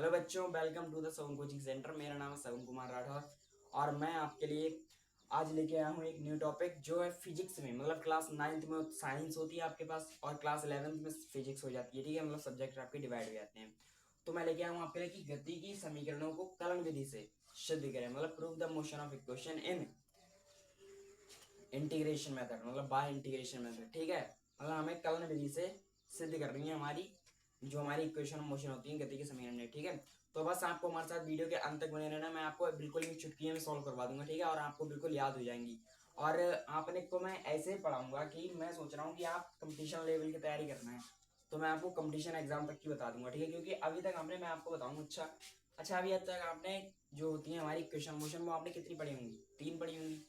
Hello बच्चों, welcome to the Sawan coaching centre. मेरा नाम है सवन कुमार राठौर और मैं आपके लिए आज लेके आया हूँ एक न्यू टॉपिक जो है फिजिक्स में। मतलब क्लास 9th में साइंस होती है आपके पास और क्लास 11th में फिजिक्स हो जाती है। ठीक है, मतलब सब्जेक्ट आपके डिवाइड हो जाते हैं। तो मैं लेके आया हूँ आपके लिए कि गति की समीकरणों को कलन विधि से सिद्ध करें, मतलब prove the motion of equation in integration method, मतलब बाय इंटीग्रेशन मेथड। ठीक है, मतलब हमें कलन विधि से सिद्ध करनी है हमारी इक्वेशन ऑफ मोशन होती है गति के समीकरण। ठीक है, तो बस आपको हमारे साथ वीडियो के अंत तक बने रहना। मैं आपको बिल्कुल ही चुटकियों में सॉल्व करवा दूंगा। ठीक है, और आपको बिल्कुल याद हो जाएंगी। और आपने को मैं ऐसे पढ़ाऊंगा कि मैं सोच रहा हूँ कि आप कंपटीशन लेवल की तैयारी करना है तो मैं आपको कंपटीशन एग्जाम तक की बता दूंगा। ठीक है, क्योंकि अभी तक हमने, मैं आपको बताऊंगा, अच्छा अभी तक आपने जो होती है हमारी इक्वेशन मोशन वो आपने कितनी पढ़ी होंगी? 3 पढ़ी होंगी,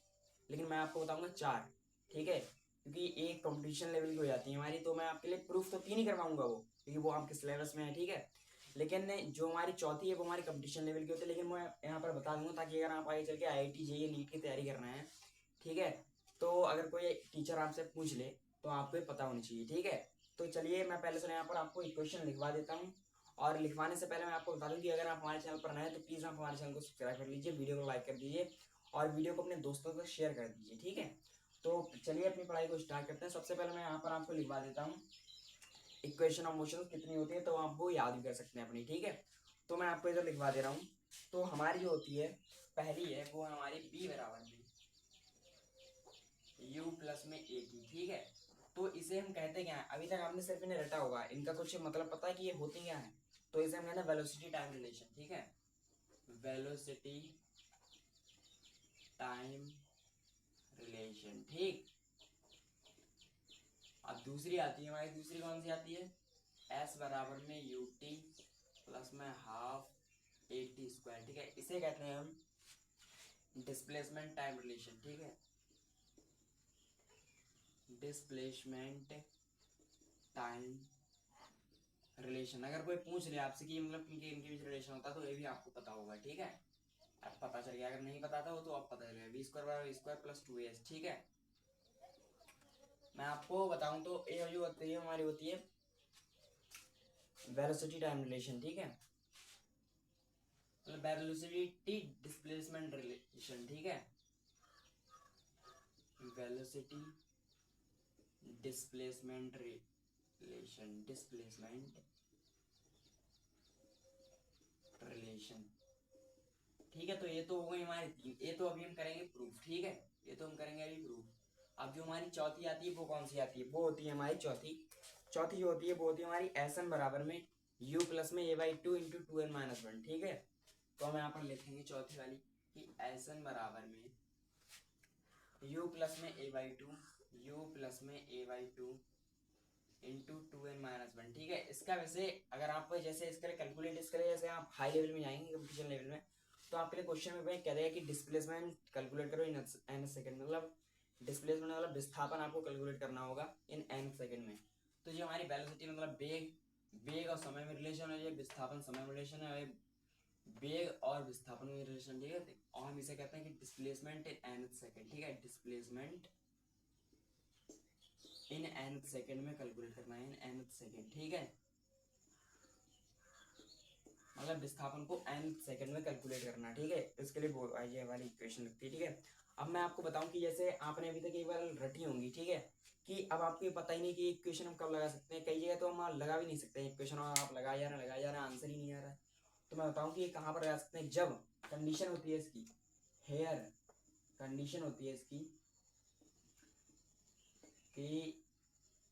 लेकिन मैं आपको बताऊंगा 4। ठीक है, क्योंकि एक कंपटीशन लेवल की हो जाती है हमारी, तो मैं आपके लिए प्रूफ तो 3 ही करवाऊंगा वो, क्योंकि वो आपके सिलेबस में है। ठीक है, लेकिन जो हमारी चौथी है वो हमारी कंपटीशन लेवल की होती है। लेकिन मैं यहाँ पर बता दूंगा ताकि अगर आप आगे चल के IIT JEE नीट की तैयारी करना है, ठीक है, तो अगर कोई टीचर आपसे पूछ ले तो आपको पता होनी चाहिए। ठीक है, तो चलिए मैं पहले से यहाँ पर आपको इक्वेशन लिखवा देता हूँ। और लिखवाने से पहले मैं आपको बता दूं कि अगर आप हमारे चैनल पर नए हैं तो प्लीज़ आप हमारे चैनल को सब्सक्राइब कर लीजिए, वीडियो को लाइक कर दीजिए और वीडियो को अपने दोस्तों को शेयर कर दीजिए। ठीक है, तो चलिए अपनी पढ़ाई को स्टार्ट करते हैं। सबसे पहले मैं यहाँ पर आपको लिखवा देता हूँ इक्वेशन ऑफ मोशन कितनी होती है, तो आप वो याद भी कर सकते हैं अपनी। ठीक है, तो मैं आपको इधर लिखवा दे रहा हूँ। तो हमारी जो होती है पहली है वो है हमारी बी बराबर में यू प्लस में ए टी। ठीक है, तो इसे हम कहते क्या है? अभी तक आपने सिर्फ इन्हें रटा होगा, इनका कुछ मतलब पता है कि ये होती क्या है? तो इसे हम कहते हैं वेलोसिटी टाइम रिलेशन। ठीक है, वेलोसिटी टाइम रिलेशन। ठीक, अब दूसरी आती है हमारी, दूसरी कौन सी आती है? एस बराबर में यू टी प्लस में हाफ ए टी स्क्वायर। ठीक है, इसे कहते हैं हम डिस्प्लेसमेंट टाइम रिलेशन। ठीक है, डिस्प्लेसमेंट टाइम रिलेशन। अगर कोई पूछ ले आपसे कि मतलब इनके इनके बीच रिलेशन होता है तो ये भी आपको पता होगा। ठीक है, अब पता चल गया। अगर नहीं पता था वो तो अब पता चलेगा। बी स्क्वायर बराबर स्क्वायर प्लस 2as। ठीक है, मैं आपको बताऊं तो ये जो होती है हमारी होती है वेलोसिटी टाइम रिलेशन। ठीक है, मतलब वेलोसिटी डिस्प्लेसमेंट रिलेशन। ठीक है, velocity displacement relation, displacement relation. ठीक है, तो ये तो हो गई हमारी 3। ये तो अभी हम करेंगे प्रूफ। ठीक है, ये तो हम करेंगे अभी प्रूफ। अब जो हमारी चौथी आती है वो कौन सी आती है? वो होती है हमारी चौथी। चौथी जो होती है वो होती है हमारी एस एन बराबर में यू प्लस में a/2 इंटू 2n-1। ठीक है, तो हम यहाँ पर लिखेंगे चौथी वाली कि एस एन बराबर में यू प्लस में a/2, यू प्लस में a/2 इंटू 2n-1। ठीक है, इसका वैसे अगर आप जैसे इसके लिए कैलकुलेट, इसके लिए जैसे आप हाई लेवल में जाएंगे कंपटीशन लेवल में तो आपके लिए क्वेश्चन में कह देगा कि डिस्प्लेसमेंट कैलकुलेट करो इन एन सेकंड। मतलब डिस्प्लेसमेंट मतलब विस्थापन आपको कैलकुलेट करना होगा इन एन सेकंड में। तो ये हमारी वेलोसिटी मतलब वेग और समय में रिलेशन है, ये विस्थापन समय में रिलेशन है, वेग और विस्थापन में रिलेशन। ठीक है, और हम इसे कहते हैं कि डिस्प्लेसमेंट इन एन सेकंड। ठीक है, डिस्प्लेसमेंट इन nth सेकंड में कैलकुलेट करना है, इन nth सेकंड। ठीक है, मतलब विस्थापन को nth सेकंड में कैलकुलेट करना। ठीक है, इसके लिए ये वाली इक्वेशन लगती है। ठीक है, अब मैं आपको बताऊं कि जैसे आपने अभी तक एक बार रटी होंगी। ठीक है, कि अब आपको पता ही नहीं कि इक्वेशन हम कब लगा सकते हैं। कई जगह तो हम लगा भी नहीं सकते इक्वेशन, और आप लगाए जा रहे हैं आंसर ही नहीं आ रहा है। तो मैं बताऊं कि कहाँ पर लगा सकते हैं? जब कंडीशन होती है इसकी, हेयर कंडीशन होती है इसकी कि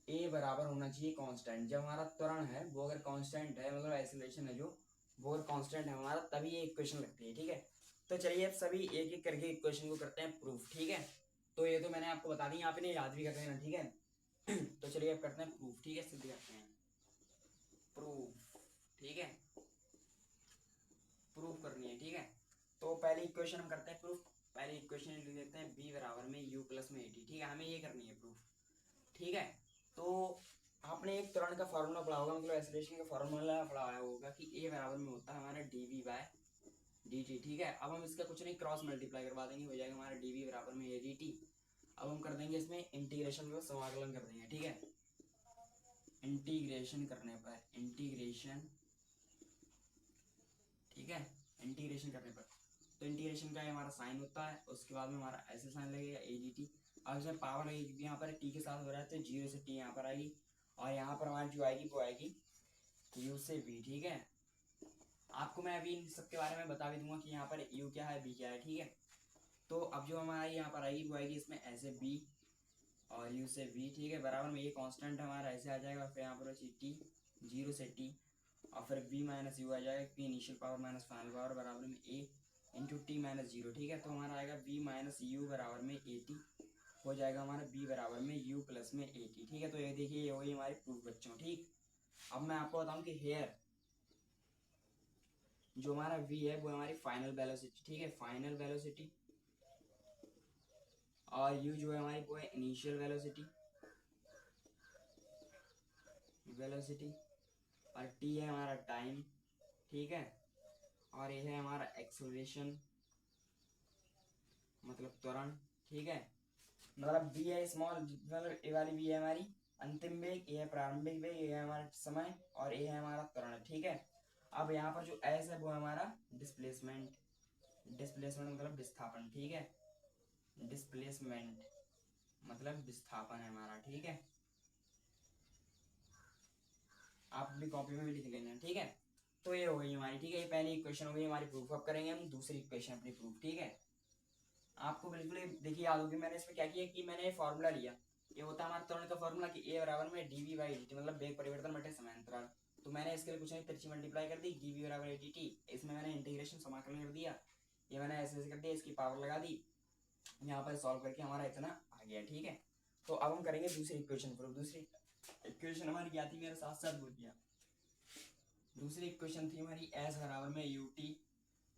ए बराबर होना चाहिए कांस्टेंट। जब हमारा त्वरण है वो अगर कांस्टेंट है, मतलब एक्सीलरेशन है जो, वो अगर कांस्टेंट है हमारा, तभी ये इक्वेशन लगती है। ठीक है, तो चलिए अब सभी एक एक करके इक्वेशन को करते हैं प्रूफ। ठीक है, तो ये तो मैंने आपको बता दी, आप इन्हें याद भी कर लेना। ठीक है तो चलिए अब करते हैं प्रूफ। ठीक है, सिद्ध करते हैं प्रूफ। ठीक है, प्रूफ करनी है। ठीक है, तो पहली इक्वेशन हम करते हैं प्रूफ। पहली इक्वेशन लिख देते हैं बी बराबर में यू प्लस में ए टी। ठीक है, हमें ये करनी है प्रूफ। ठीक है, तो आपने एक त्वरण का फॉर्मूला पढ़ा होगा, मतलब एक्सीलरेशन का फॉर्मूला पढ़ा होगा कि ए बराबर में होता है हमारा dv बाय dt। ठीक है, अब हम इसका कुछ नहीं क्रॉस मल्टीप्लाई करवा देंगे, हो जाएगा हमारा dv बराबर में a dt। अब हम कर देंगे इसमें इंटीग्रेशन में समाकलन कर देंगे। ठीक है, इंटीग्रेशन करने पर इंटीग्रेशन ठीक है, इंटीग्रेशन करने पर। तो इंटीग्रेशन का हमारा साइन होता है, उसके बाद में हमारा ऐसे साइन लगेगा ए डी टी। अब इसमें पावर लगेगी क्योंकि यहाँ पर टी के साथ हो रहा है तो 0 से टी यहाँ पर आएगी, और यहाँ पर हमारी जो आएगी वो आएगी यू से वी। ठीक है, आपको मैं अभी इन सबके बारे में बता भी दूंगा कि यहाँ पर यू क्या है, वी क्या है। ठीक है, तो अब जो हमारा यहाँ पर आएगी वो आएगी इसमें ऐसे बी और यू से वी। ठीक है, बराबर में ये कांस्टेंट हमारा ऐसे आ जाएगा, फिर यहाँ पर टी 0 से टी, और फिर बी माइनस यू आ जाएगा, P initial power minus final power बराबर में ए इंटू टी माइनस 0। ठीक है, तो हमारा आएगा बी माइनस यू बराबर में ए टी, हो जाएगा हमारा बी बराबर में यू प्लस में ए टी। ठीक है, तो ये देखिए ये वही हमारी प्रूफ बच्चों। ठीक, अब मैं आपको बताऊं कि हेयर जो हमारा v है वो हमारी फाइनल वेलोसिटी। ठीक है, फाइनल वेलोसिटी, और u जो है हमारी वो है इनिशियल वेलोसिटी, और t है हमारा टाइम। ठीक है, और ये है हमारा एक्सेलरेशन मतलब त्वरण। ठीक है, मतलब v है स्मॉल, मतलब ए वाली v है हमारी अंतिम वेग, ये है प्रारंभिक वेग, ये है हमारा समय, और ये है हमारा त्वरण। ठीक है, अब यहाँ पर जो s है वो है हमारा डिस्प्लेसमेंट, मतलब विस्थापन। ठीक है, डिस्प्लेसमेंट मतलब विस्थापन है हमारा। ठीक है, आप अपनी कॉपी में भी लिख लेना। ठीक है, तो ये हो गई हमारी, ठीक है, ये पहली इक्वेशन हो गई हमारी प्रूफ। अब करेंगे हम दूसरी इक्वेशन अपनी प्रूफ। ठीक है, आपको बिल्कुल देखिए याद होगी मैंने इसमें क्या किया कि मैंने ये फॉर्मूला लिया, ये होता है हमारा त्वरण का फॉर्मूला कि ए बराबर में D V by D T, मतलब वेग परिवर्तन बटे समय अंतराल। तो मैंने इसके लिए कुछ नहीं, तिरछी मल्टीप्लाई कर दी, डी वी बराबर डी टी, इसमें मैंने इंटीग्रेशन समाकलन कर दिया, ये मैंने ऐसे कर दिया, इसकी पावर लगा दी, यहाँ पर सॉल्व करके हमारा इतना आ गया। ठीक है, तो अब हम करेंगे दूसरी इक्वेशन प्रूफ। दूसरी इक्वेशन हमारी क्या थी, मेरे साथ साथ बोल दिया। दूसरी इक्वेशन थी हमारी एस बराबर में यू टी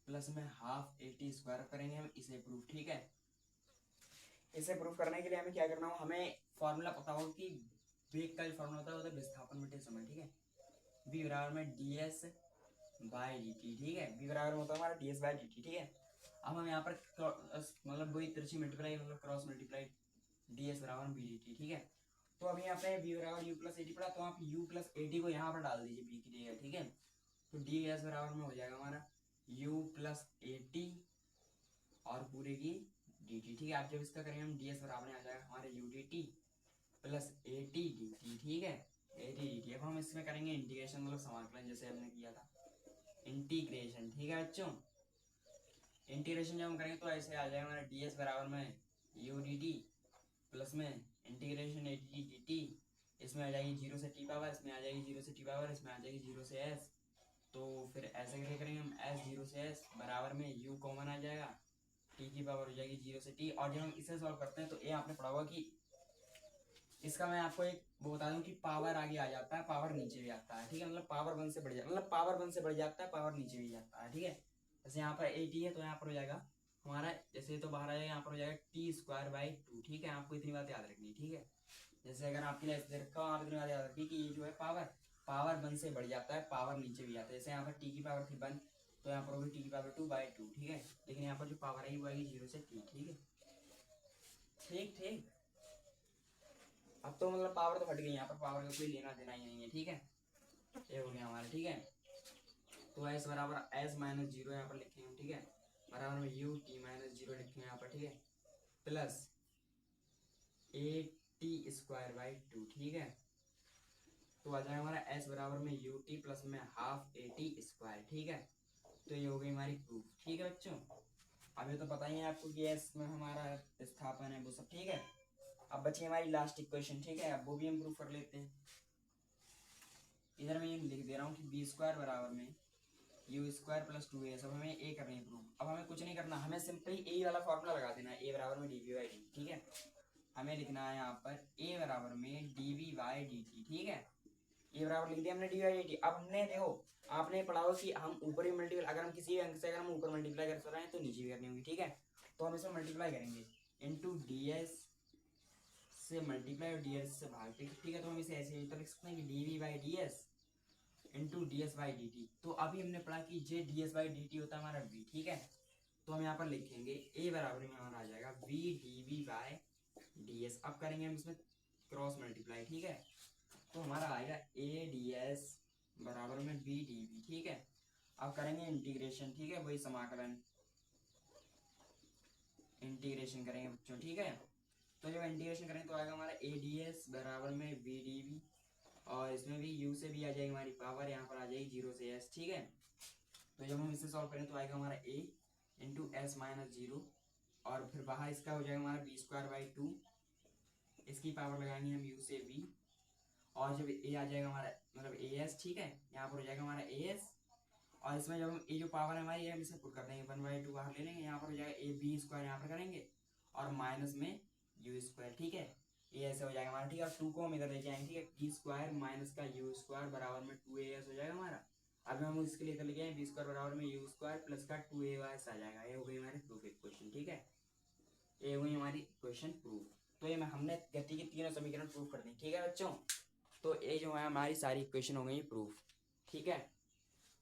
प्लस में हाफ ए टी स्क्वायर करेंगे हम इसे प्रूफ। ठीक है, इसे प्रूफ करने के लिए हमें क्या करना हो, हमें फॉर्मूला पता हो कि वेग का जो फॉर्मूला होता है वो विस्थापन बटे समय। ठीक है, v बराबर में D S by D T. ठीक है, v बराबर में होता है हमारा D S by D T. ठीक है, अब हम यहाँ पर मतलब वही तिरछी मल्टीप्लाई मतलब क्रॉस मल्टीप्लाई डी एस बराबर बी डी टी। ठीक है, तो अभी यहाँ पे v बराबर u प्लस ए टी पड़ा, तो आप u प्लस ए टी को यहाँ पर डाल दीजिए b की जगह। ठीक है, तो डी एस बराबर में हो जाएगा हमारा u प्लस ए टी और पूरे की डी टी। ठीक है, आप जब इसका करेंगे हम डी एस बराबर में आ जाएगा हमारे U D T plus A T D T. ठीक है, ए टी डी टी। अब हम इसमें करेंगे इंटीग्रेशन मतलब समाकलन जैसे हमने किया था इंटीग्रेशन। ठीक है बच्चों, इंटीग्रेशन जब हम करेंगे तो ऐसे आ जाएगा हमारा डी एस बराबर में यू डी टी प्लस में integration A T D T, इसमें आ जाएगी 0 से टी पावर, इसमें आ जाएगी 0 से टी पावर, इसमें आ जाएगी 0 से एस। तो फिर ऐसे करके करेंगे हम एस 0 से एस बराबर में यू कॉमन आ जाएगा, टी की पावर हो जाएगी 0 से टी। और जब हम इसे सॉल्व करते हैं तो ये आपने पढ़ा होगा कि इसका मैं आपको एक वो बता दूं कि पावर आगे आ जाता है, पावर नीचे भी आता है। ठीक है, मतलब पावर 1 से बढ़ जाता है, मतलब पावर 1 से बढ़ जाता है, पावर नीचे भी जाता है। ठीक है, जैसे यहाँ पर 80 है तो यहाँ पर हो जाएगा हमारा, जैसे तो बाहर आ जाएगा यहाँ पर हो जाएगा टी स्क्वायर बाई 2। ठीक है, आपको इतनी बात याद रखनी। ठीक है, जैसे अगर आपके लिए ऐसे रखा आप इतनी बात याद रखिए कि ये जो है पावर 1 से बढ़ जाता है, पावर नीचे भी आता है। जैसे यहाँ पर टी की पावर थी 1 तो यहाँ पर होगी टी की पावर 2/2। ठीक है, लेकिन यहाँ पर जो पावर है वो आएगी 0 से टी। ठीक है, ठीक ठीक। अब तो मतलब पावर तो हट गई, यहाँ पर पावर का कोई लेना देना ही नहीं है। ठीक है, ये हो गया हमारा। ठीक है, तो एस बराबर एस माइनस 0 यहाँ पर लिखेंगे हम। ठीक है, बराबर में यू टी माइनस 0 लिखेंगे यहाँ पर। ठीक है, plus A T square by 2। ठीक है, तो आ जाएगा हमारा एस बराबर में यू टी प्लस में हाफ ए टी स्क्वायर। ठीक है, तो ये हो गई हमारी प्रूफ। ठीक है बच्चों, अभी तो पता ही है आपको कि एस में हमारा विस्थापन है वो सब। ठीक है, अब बची हमारी लास्ट इक्वेशन। ठीक है, अब वो भी हम प्रूफ कर लेते हैं। इधर मैं ये लिख दे रहा हूँ कि बी स्क्वायर बराबर में यू स्क्वायर प्लस 2a, सब हमें ए करनी है प्रूफ। अब हमें कुछ नहीं करना, हमें सिंपली ए वाला फॉर्मूला लगा देना है, ए बराबर में डी वी बाई डी। ठीक है, हमें लिखना है यहाँ पर ए बराबर में D V by D T. ठीक है, ये बराबर लिख दिया हमने डी बाई डी टी। अब हमने देखो आपने पढ़ा हो कि हम ऊपर ही मल्टीप्लाई, अगर हम किसी अंक से अगर हम ऊपर मल्टीप्लाई कर रहे हैं तो नीचे भी करनी होगी। ठीक है, तो हम इसमें मल्टीप्लाई करेंगे इंटू डी एस से मल्टीप्लाई और डी एस से भाग। ठीक है, तो हम इसे ऐसे लिख सकते हैं कि D V by D S into D S by D T. तो अभी हमने पढ़ा कि J D S by D T होता है हमारा v। ठीक है, तो हम यहाँ पर लिखेंगे a बराबर में हमारा आ जाएगा v D V by D S. अब करेंगे हम इसमें क्रॉस मल्टीप्लाई। ठीक है, तो हमारा आएगा a डी एस बराबर में v डी वी। ठीक है, अब करेंगे इंटीग्रेशन, ठीक है, वही समाकलन इंटीग्रेशन करेंगे बच्चों, ठीक है। तो जब इंटीग्रेशन करेंगे तो आएगा हमारा ए डी एस बराबर में बी डी बी, और इसमें भी यू से भी आ जाएगी हमारी पावर, यहाँ पर आ जाएगी 0 से s, ठीक है। तो जब हम इसे सॉल्व करें तो आएगा हमारा a इंटू एस माइनस 0, और फिर बाहर इसका हो जाएगा हमारा बी स्क्वायर बाई 2, इसकी पावर लगाएंगे हम u से v, और जब a आ जाएगा हमारा मतलब ए एस, ठीक है, यहाँ पर हो जाएगा हमारा ए एस, और इसमें जब हम ये जो पावर है हमारी हम इसे पुट कर देंगे 1/2 बाहर ले लेंगे, यहाँ पर हो जाएगा ए बी स्क्वायर यहाँ पर करेंगे, और माइनस में यू स्क्वायर, ठीक है, ये ऐसे हो जाएगा हमारा, ठीक है। और 2 को हम इधर लेके आएंगे, ठीक है, बी स्क्वायर माइनस का यू स्क्वायर बराबर में 2as हो जाएगा हमारा। अब हम इसके लिए इधर लेके आए बी स्क्वायर बराबर में यू स्क्वायर प्लस का 2as आ जाएगा। ये हो गई हमारी प्रूफ इक्वेशन, ठीक है, ये हुई हमारी इक्वेशन प्रूफ। तो ये हमने गति के तीनों समीकरण प्रूफ कर दी, ठीक है बच्चों। तो ये जो है हमारी सारी इक्वेशन हो गई प्रूफ, ठीक है।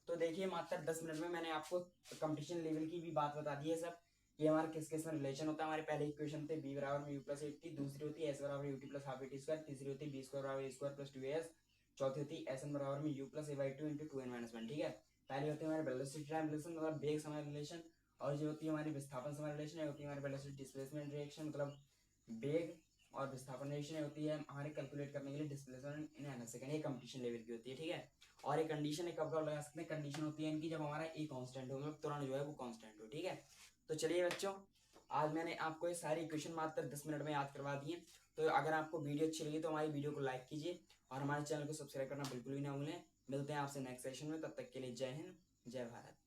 तो देखिए मात्र 10 मिनट में मैंने आपको कंपटीशन लेवल की भी बात बता दी है सब, ये हमारा किस किस में रिलेशन होता है। हमारी पहले इक्वेशन होती है बी बराबर में यू प्लस 80, दूसरी होती है एस बराबर U T plus half A T square, तीसरी होती है बी स्क्वायर बराबर ए स्क्वायर प्लस 2as, चौथी होती है एस एन बराबर में you plus A by 2 into 2n minus 1, ठीक है। पहली होती है हमारी वेलोसिटी टाइम रिलेशन मतलब वेग समय रिलेशन, और जो होती है हमारी विस्थापन समय रिलेशन है होती है हमारी वेलोसिटी डिस्प्लेसमेंट रिएक्शन मतलब वेग और विस्थापन रिएक्शन होती है हमारे कैलकुलेट करने के लिए डिस्प्लेसमेंट इन एन सेकंड, ये कंपटीशन लेवल की होती है, ठीक है। और एक कंडीशन है कब कब लगा सकते हैं, कंडीशन होती है इनकी जब हमारा ए कांस्टेंट हो मतलब त्वरण जो है वो कांस्टेंट हो, ठीक है। तो चलिए बच्चों, आज मैंने आपको ये सारी इक्वेशन मात्र 10 मिनट में याद करवा दिए। तो अगर आपको वीडियो अच्छी लगी तो हमारी वीडियो को लाइक कीजिए और हमारे चैनल को सब्सक्राइब करना बिल्कुल भी ना भूलें। मिलते हैं आपसे नेक्स्ट सेशन में, तब तक के लिए जय हिंद जय भारत।